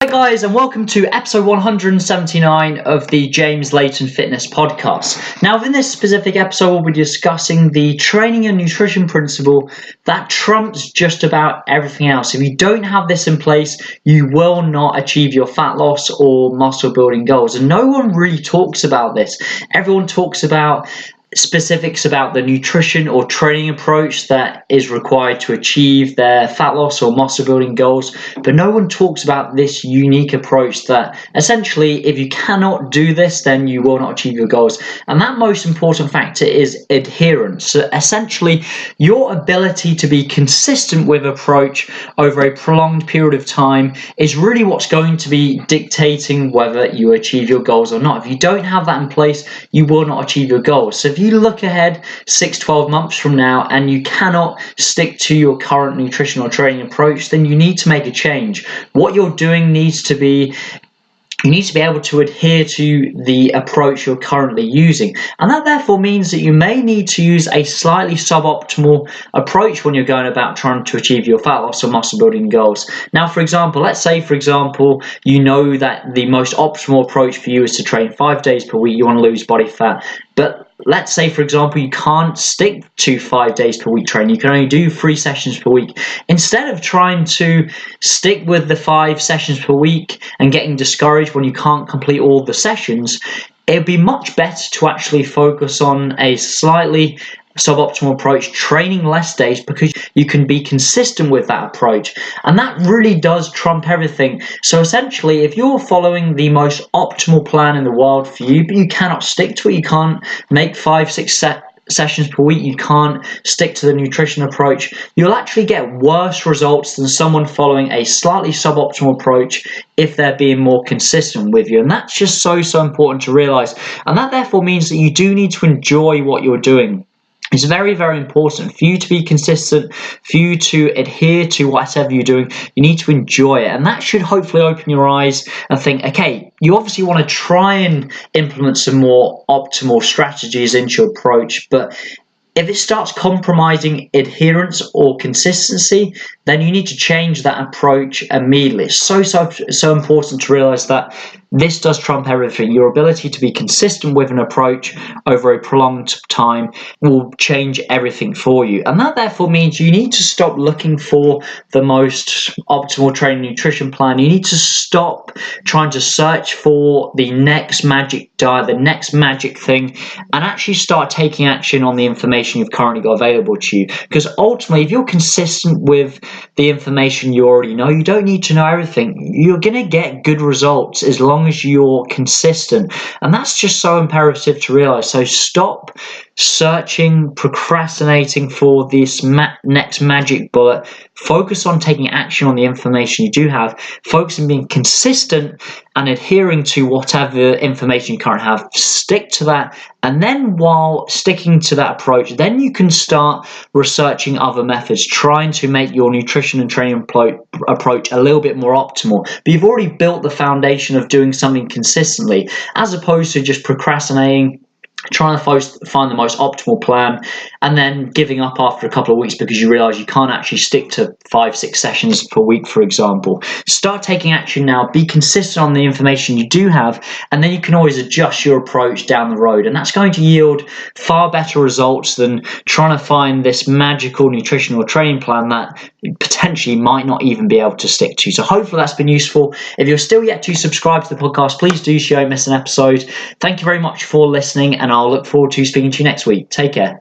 Hi guys, and welcome to episode 179 of the James Layton Fitness Podcast. Now, in this specific episode, we'll be discussing the training and nutrition principle that trumps just about everything else. If you don't have this in place, you will not achieve your fat loss or muscle building goals. And no one really talks about this. Everyone talks about specifics about the nutrition or training approach that is required to achieve their fat loss or muscle building goals, but no one talks about this unique approach that essentially, if you cannot do this, then you will not achieve your goals. And that most important factor is adherence. So essentially, your ability to be consistent with approach over a prolonged period of time is really what's going to be dictating whether you achieve your goals or not. If you don't have that in place, you will not achieve your goals. So if you look ahead 6-12 months from now and you cannot stick to your current nutrition or training approach, then you need to make a change. What you're doing needs to be you need to be able to adhere to the approach you're currently using. And that therefore means that you may need to use a slightly suboptimal approach when you're going about trying to achieve your fat loss or muscle building goals. Now, for example, let's say, you know that the most optimal approach for you is to train 5 days per week. You want to lose body fat. But let's say, for example, you can't stick to 5 days per week training. You can only do 3 sessions per week. Instead of trying to stick with the 5 sessions per week and getting discouraged when you can't complete all the sessions, it'd be much better to actually focus on a slightly suboptimal approach, training less days, because you can be consistent with that approach. And that really does trump everything. So essentially, if you're following the most optimal plan in the world for you, but you cannot stick to it, you can't make 5-6 sessions per week, you can't stick to the nutrition approach, you'll actually get worse results than someone following a slightly suboptimal approach if they're being more consistent with you. And that's just so important to realize. And that therefore means that you do need to enjoy what you're doing. It's very, very important for you to be consistent, for you to adhere to whatever you're doing. You need to enjoy it. And that should hopefully open your eyes and think, okay, you obviously want to try and implement some more optimal strategies into your approach, but if it starts compromising adherence or consistency, then you need to change that approach immediately. It's so important to realize that this does trump everything. Your ability to be consistent with an approach over a prolonged time will change everything for you. And that therefore means you need to stop looking for the most optimal training nutrition plan. You need to stop trying to search for the next magic diet, the next magic thing, and actually start taking action on the information you've currently got available to you. Because ultimately, if you're consistent with the information you already know, you don't need to know everything. You're going to get good results as long as you're consistent. And that's just so imperative to realize. So stop searching, procrastinating for this next magic bullet. Focus on taking action on the information you do have. Focus on being consistent and adhering to whatever information you currently have. Stick to that. And then while sticking to that approach, then you can start researching other methods, trying to make your nutrition and training approach a little bit more optimal. But you've already built the foundation of doing something consistently, as opposed to just procrastinating, trying to find the most optimal plan and then giving up after a couple of weeks because you realize you can't actually stick to 5-6 sessions per week, for example. Start taking action now, be consistent on the information you do have, and then you can always adjust your approach down the road. And that's going to yield far better results than trying to find this magical nutrition or training plan that you potentially might not even be able to stick to. So hopefully that's been useful. If you're still yet to subscribe to the podcast, please do so you don't miss an episode. Thank you very much for listening, and I'll look forward to speaking to you next week. Take care.